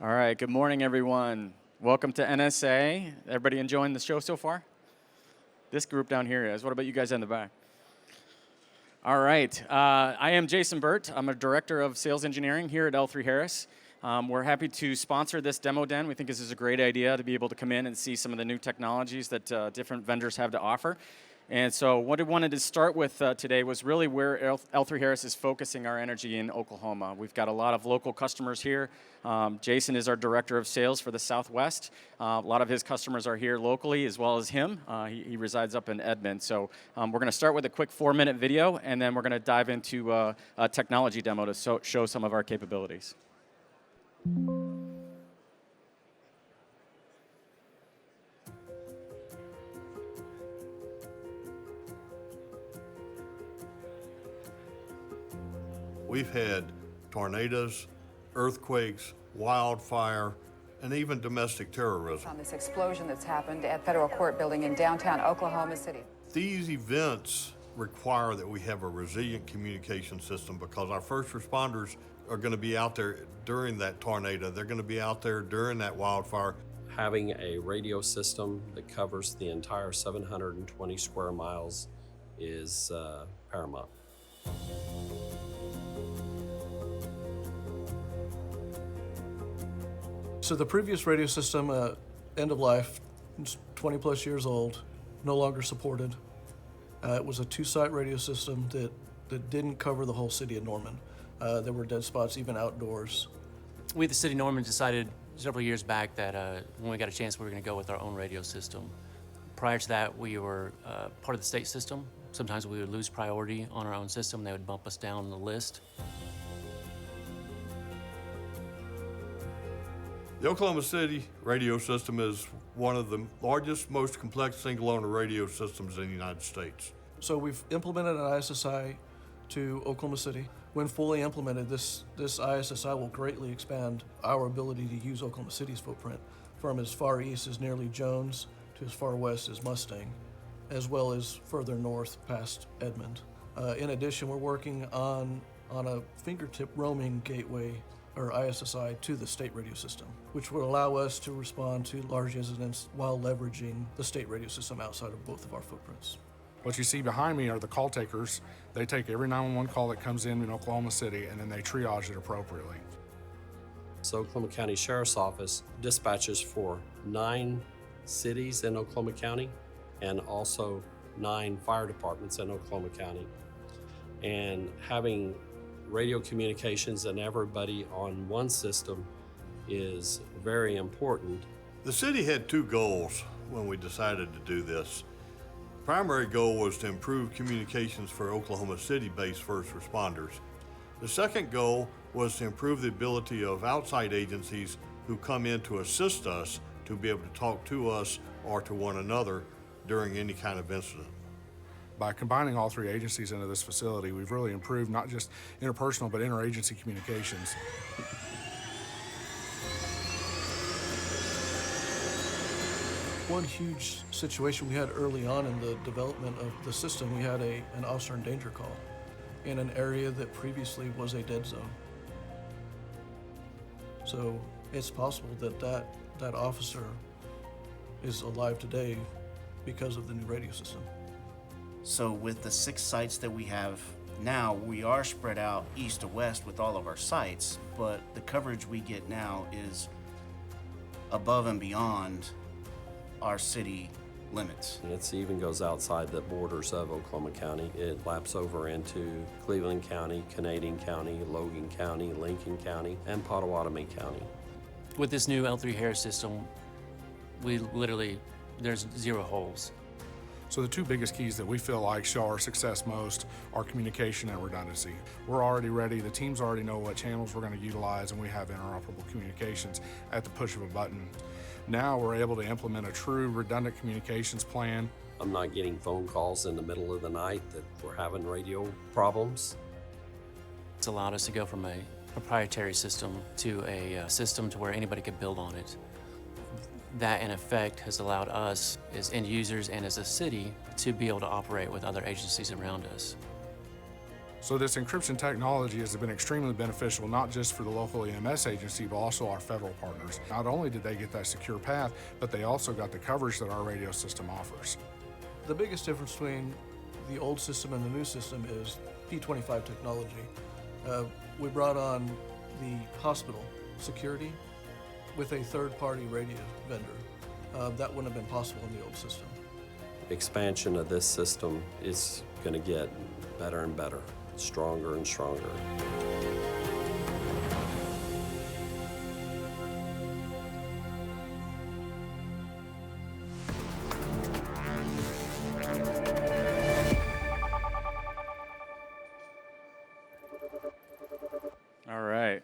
All right, good morning, everyone. Welcome to NSA. Everybody enjoying the show so far? This group down here is. What about you guys in the back? All right, I am Jason Burt. I'm a director of sales engineering here at L3Harris. We're happy to sponsor this demo den. We think this is a great idea to be able to come in and see some of the new technologies that different vendors have to offer. And so what I wanted to start with today was really where L3Harris is focusing our energy in Oklahoma. We've got a lot of local customers here. Jason is our director of sales for the Southwest. A lot of his customers are here locally as well as him. He resides up in Edmond. So we're going to start with a quick 4-minute video, and then we're going to dive into a technology demo to show some of our capabilities. We've had tornadoes, earthquakes, wildfire, and even domestic terrorism. On this explosion that's happened at Federal Court Building in downtown Oklahoma City. These events require that we have a resilient communication system because our first responders are going to be out there during that tornado. They're going to be out there during that wildfire. Having a radio system that covers the entire 720 square miles is paramount. So the previous radio system, end of life, it's 20 plus years old, no longer supported. It was a 2-site radio system that didn't cover the whole city of Norman. There were dead spots even outdoors. We at the city of Norman decided several years back that when we got a chance we were going to go with our own radio system. Prior to that, we were part of the state system. Sometimes we would lose priority on our own system. They would bump us down the list. The Oklahoma City radio system is one of the largest, most complex single-owner radio systems in the United States. So we've implemented an ISSI to Oklahoma City. When fully implemented, this ISSI will greatly expand our ability to use Oklahoma City's footprint from as far east as nearly Jones to as far west as Mustang, as well as further north past Edmond. In addition, we're working on a fingertip roaming gateway or ISSI to the state radio system, which would allow us to respond to large incidents while leveraging the state radio system outside of both of our footprints. What you see behind me are the call takers. They take every 911 call that comes in Oklahoma City, and then they triage it appropriately. So Oklahoma County Sheriff's Office dispatches for 9 cities in Oklahoma County and also 9 fire departments in Oklahoma County. And having radio communications and everybody on one system is very important. The city had 2 goals when we decided to do this. The primary goal was to improve communications for Oklahoma City-based first responders. The second goal was to improve the ability of outside agencies who come in to assist us to be able to talk to us or to one another during any kind of incident. By combining all 3 agencies into this facility, we've really improved not just interpersonal, but interagency communications. One huge situation we had early on in the development of the system, we had an officer in danger call in an area that previously was a dead zone. So it's possible that officer is alive today because of the new radio system. So with the 6 sites that we have now, we are spread out east to west with all of our sites, but the coverage we get now is above and beyond our city limits. And it even goes outside the borders of Oklahoma County. It laps over into Cleveland County, Canadian County, Logan County, Lincoln County, and Pottawatomie County. With this new L3Harris system, there's 0 holes. So the 2 biggest keys that we feel like show our success most are communication and redundancy. We're already ready, the teams already know what channels we're going to utilize, and we have interoperable communications at the push of a button. Now we're able to implement a true redundant communications plan. I'm not getting phone calls in the middle of the night that we're having radio problems. It's allowed us to go from a proprietary system to a system to where anybody could build on it. That, in effect, has allowed us as end users and as a city to be able to operate with other agencies around us. So this encryption technology has been extremely beneficial, not just for the local EMS agency, but also our federal partners. Not only did they get that secure path, but they also got the coverage that our radio system offers. The biggest difference between the old system and the new system is P25 technology. We brought on the hospital security with a third-party radio vendor. That wouldn't have been possible in the old system. Expansion of this system is going to get better and better, stronger and stronger. All right.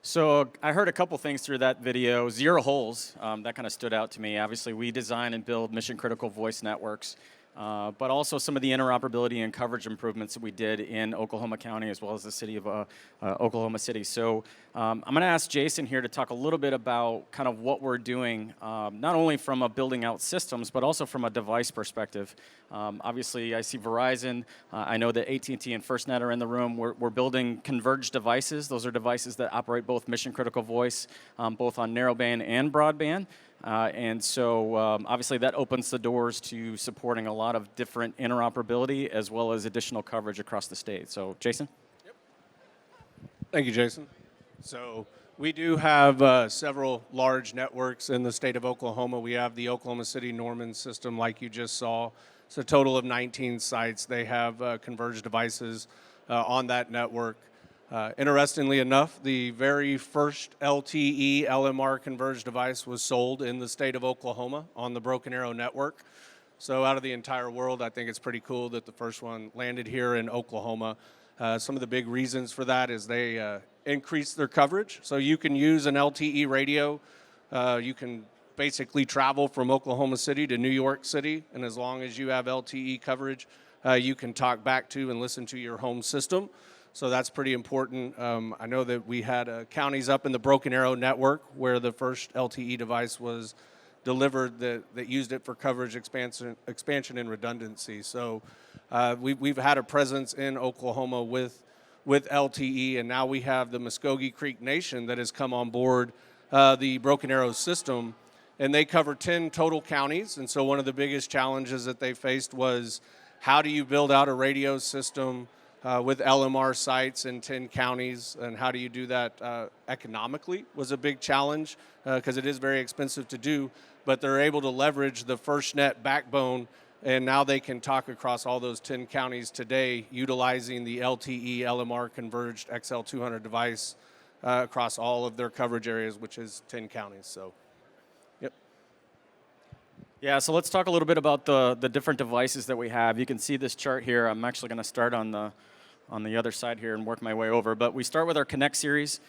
So I heard a couple things through that video. Zero holes, that kind of stood out to me. Obviously, we design and build mission-critical voice networks, but also some of the interoperability and coverage improvements that we did in Oklahoma County as well as the city of Oklahoma City. So I'm going to ask Jason here to talk a little bit about kind of what we're doing, not only from a building out systems, but also from a device perspective. Obviously, I see Verizon. I know that AT&T and FirstNet are in the room. We're building converged devices. Those are devices that operate both mission-critical voice, both on narrowband and broadband. And so obviously that opens the doors to supporting a lot of different interoperability as well as additional coverage across the state. So Jason? Thank you, Jason. So we do have several large networks in the state of Oklahoma. We have the Oklahoma City Norman system like you just saw. It's a total of 19 sites. They have converged devices on that network. Interestingly enough, the very first LTE LMR converged device was sold in the state of Oklahoma on the Broken Arrow network. So out of the entire world, I think it's pretty cool that the first one landed here in Oklahoma. Some of the big reasons for that is they increased their coverage. So you can use an LTE radio. You can basically travel from Oklahoma City to New York City, and as long as you have LTE coverage, you can talk back to and listen to your home system. So that's pretty important. I know that we had counties up in the Broken Arrow network where the first LTE device was delivered that used it for coverage expansion and redundancy. So we've had a presence in Oklahoma with LTE, and now we have the Muskogee Creek Nation that has come on board the Broken Arrow system, and they cover 10 total counties. And so one of the biggest challenges that they faced was how do you build out a radio system with LMR sites in 10 counties, and how do you do that economically was a big challenge because it is very expensive to do, but they're able to leverage the FirstNet backbone, and now they can talk across all those 10 counties today utilizing the LTE LMR converged XL200 device across all of their coverage areas, which is 10 counties. So, yep. Yeah, so let's talk a little bit about the different devices that we have. You can see this chart here. I'm actually going to start on the other side here and work my way over. But we start with our Connect series.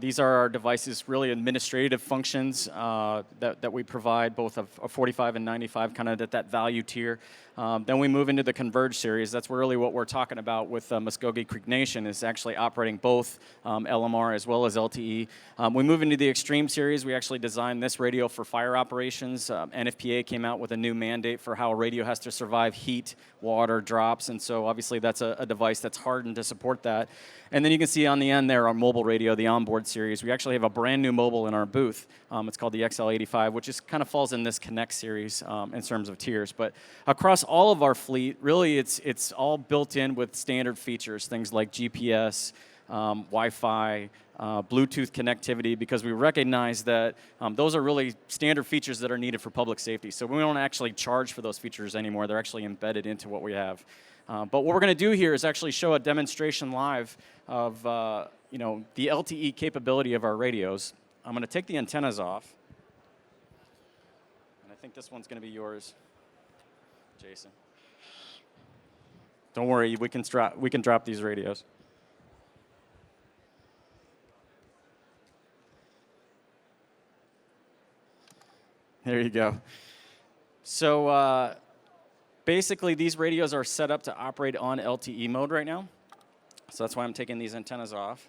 These are our devices, really administrative functions that we provide, both of 45 and 95, kind of at that value tier. Then we move into the Converge series. That's really what we're talking about with Muskogee Creek Nation, is actually operating both LMR as well as LTE. We move into the Extreme series. We actually designed this radio for fire operations. NFPA came out with a new mandate for how a radio has to survive heat, water, drops, and so obviously that's a device that's hardened to support that. And then you can see on the end there our mobile radio, the onboard series. We actually have a brand new mobile in our booth. It's called the XL85, which is kind of falls in this Connect series in terms of tiers. But across all of our fleet, really it's all built in with standard features, things like GPS, Wi-Fi, Bluetooth connectivity, because we recognize that those are really standard features that are needed for public safety. So we don't actually charge for those features anymore. They're actually embedded into what we have. But what we're going to do here is actually show a demonstration live of the LTE capability of our radios. I'm going to take the antennas off. And I think this one's going to be yours, Jason. Don't worry, we can drop these radios. There you go. So basically, these radios are set up to operate on LTE mode right now. So that's why I'm taking these antennas off.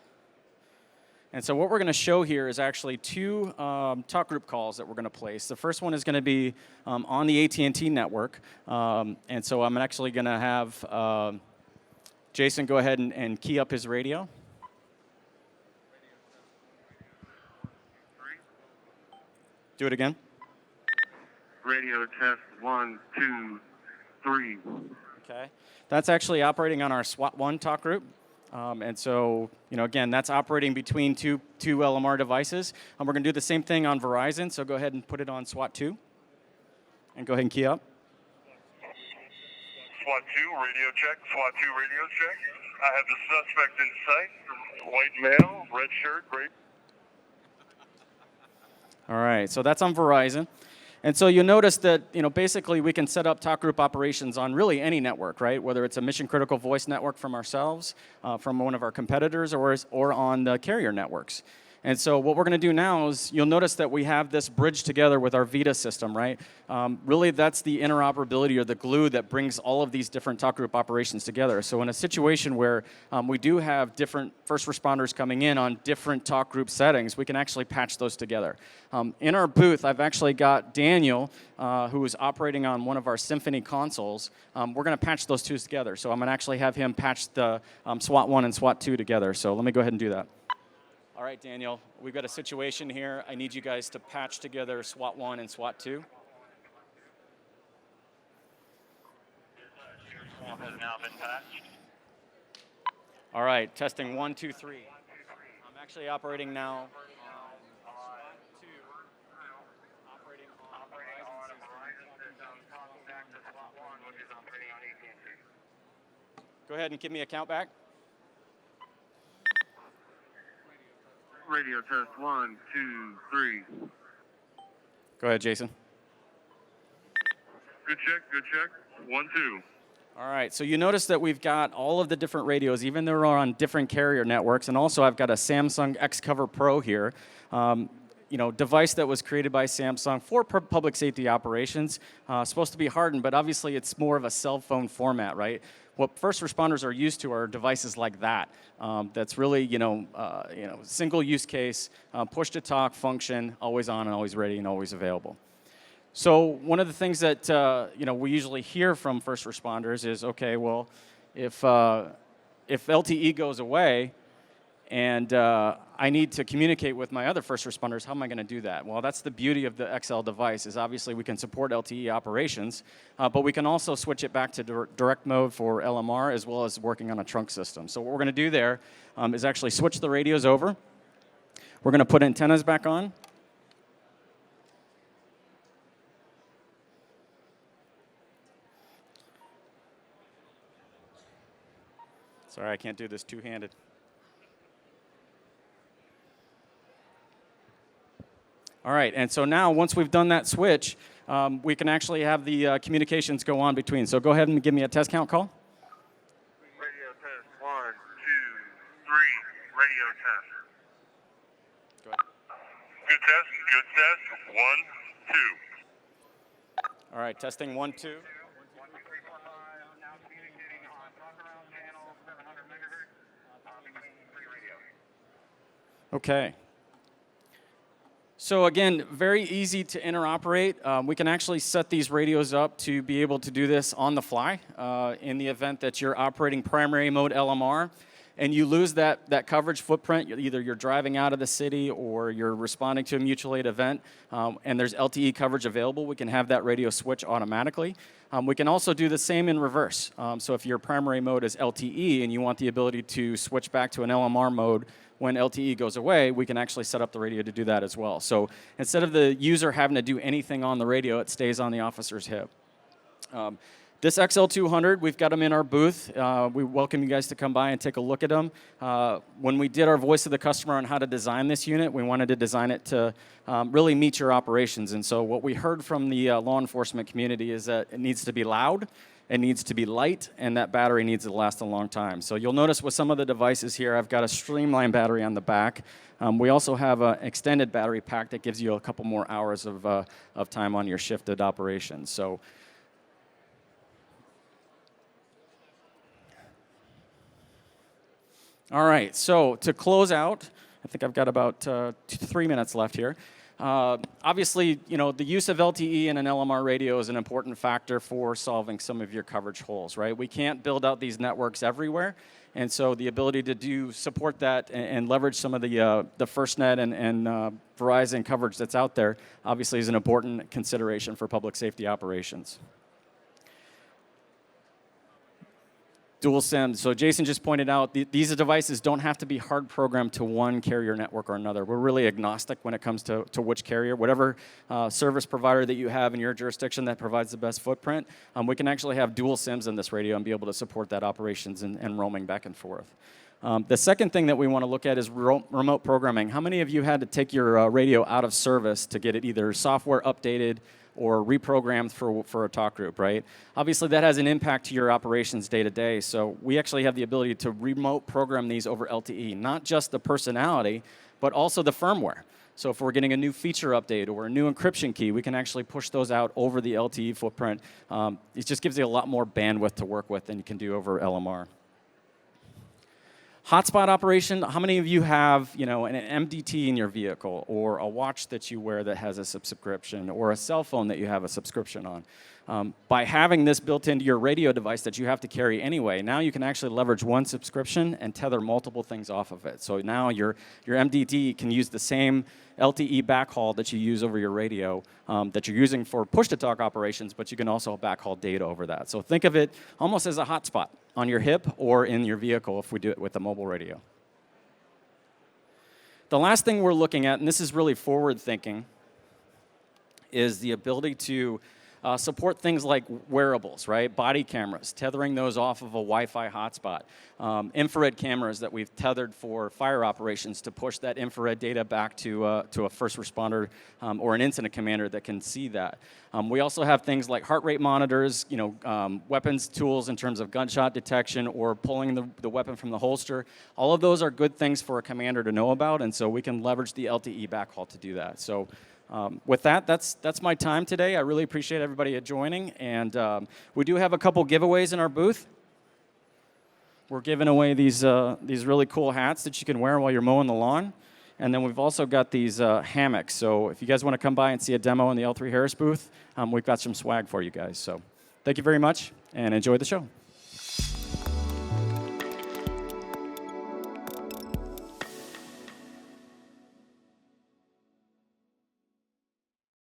And so what we're going to show here is actually two talk group calls that we're going to place. The first one is going to be on the AT&T network. And so I'm actually going to have Jason, go ahead and key up his radio. Do it again. Radio test 1, 2, 3. Okay. That's actually operating on our SWAT 1 talk group. And so, again, that's operating between two LMR devices. And we're going to do the same thing on Verizon. So go ahead and put it on SWAT 2. And go ahead and key up. SWAT 2, radio check. SWAT 2, radio check. I have the suspect in sight. White male, red shirt, gray. All right, so that's on Verizon. And so you'll notice that, basically we can set up talk group operations on really any network, right? Whether it's a mission critical voice network from ourselves, from one of our competitors, or on the carrier networks. And so what we're going to do now is you'll notice that we have this bridge together with our Vita system, right? Really, that's the interoperability or the glue that brings all of these different talk group operations together. So in a situation where we do have different first responders coming in on different talk group settings, we can actually patch those together. In our booth, I've actually got Daniel, who is operating on one of our Symphony consoles. We're going to patch those two together. So I'm going to actually have him patch the SWAT 1 and SWAT 2 together. So let me go ahead and do that. All right, Daniel, we've got a situation here. I need you guys to patch together SWAT 1 and SWAT 2. SWAT has now been patched. All right, testing 1, 2, 3. I'm actually operating now on SWAT 2. Operating on Verizon system. Go ahead and give me a count back. Radio test 1, 2, 3. Go ahead, Jason. Good check. 1, 2. All right, so you notice that we've got all of the different radios, even though they're on different carrier networks, and also I've got a Samsung Xcover Pro here, device that was created by Samsung for public safety operations, supposed to be hardened, but obviously it's more of a cell phone format, right? What first responders are used to are devices like that. That's really, single use case, push to talk function, always on and always ready and always available. So one of the things that we usually hear from first responders is, okay, well, if LTE goes away and I need to communicate with my other first responders, how am I going to do that? Well, that's the beauty of the XL device is obviously we can support LTE operations, but we can also switch it back to direct mode for LMR as well as working on a trunk system. So what we're going to do there is actually switch the radios over. We're going to put antennas back on. Sorry, I can't do this two-handed. All right, and so now once we've done that switch, we can actually have the communications go on between. So go ahead and give me a test count call. Radio test 1, 2, 3. Radio test. Go ahead. Good test. 1, 2. All right, testing 1, 2. Okay. So again, very easy to interoperate. We can actually set these radios up to be able to do this on the fly in the event that you're operating primary mode LMR and you lose that coverage footprint. Either you're driving out of the city or you're responding to a mutual aid event and there's LTE coverage available, we can have that radio switch automatically. We can also do the same in reverse. So if your primary mode is LTE and you want the ability to switch back to an LMR mode when LTE goes away, we can actually set up the radio to do that as well. So instead of the user having to do anything on the radio, it stays on the officer's hip. This XL200, we've got them in our booth. We welcome you guys to come by and take a look at them. When we did our voice of the customer on how to design this unit, we wanted to design it to really meet your operations. And so what we heard from the law enforcement community is that it needs to be loud, it needs to be light, and that battery needs to last a long time. So you'll notice with some of the devices here, I've got a streamline battery on the back. We also have an extended battery pack that gives you a couple more hours of time on your shifted operations. So. All right, so to close out, I think I've got about 3 minutes left here. Obviously, the use of LTE in an LMR radio is an important factor for solving some of your coverage holes, right? We can't build out these networks everywhere, and so the ability to support that and leverage some of the FirstNet and Verizon coverage that's out there obviously is an important consideration for public safety operations. Dual SIMs. So Jason just pointed out these devices don't have to be hard programmed to one carrier network or another. We're really agnostic when it comes to which carrier. Whatever service provider that you have in your jurisdiction that provides the best footprint, we can actually have dual SIMs in this radio and be able to support that operations and roaming back and forth. The second thing that we want to look at is remote programming. How many of you had to take your radio out of service to get it either software updated or reprogrammed for a talk group, right? Obviously, that has an impact to your operations day to day. So we actually have the ability to remote program these over LTE, not just the personality, but also the firmware. So if we're getting a new feature update or a new encryption key, we can actually push those out over the LTE footprint. It just gives you a lot more bandwidth to work with than you can do over LMR. Hotspot operation, how many of you have an MDT in your vehicle or a watch that you wear that has a subscription or a cell phone that you have a subscription on? By having this built into your radio device that you have to carry anyway, now you can actually leverage one subscription and tether multiple things off of it. So now your MDT can use the same LTE backhaul that you use over your radio that you're using for push-to-talk operations, but you can also backhaul data over that. So think of it almost as a hotspot on your hip or in your vehicle if we do it with a mobile radio. The last thing we're looking at, and this is really forward-thinking, is the ability to support things like wearables, right? Body cameras, tethering those off of a Wi-Fi hotspot. Infrared cameras that we've tethered for fire operations to push that infrared data back to a first responder or an incident commander that can see that. We also have things like heart rate monitors, weapons tools in terms of gunshot detection or pulling the weapon from the holster. All of those are good things for a commander to know about, and so we can leverage the LTE backhaul to do that. So with that, that's my time today. I really appreciate everybody joining, and we do have a couple giveaways in our booth. We're giving away these really cool hats that you can wear while you're mowing the lawn, and then we've also got these hammocks. So if you guys want to come by and see a demo in the L3Harris booth, we've got some swag for you guys. So thank you very much, and enjoy the show.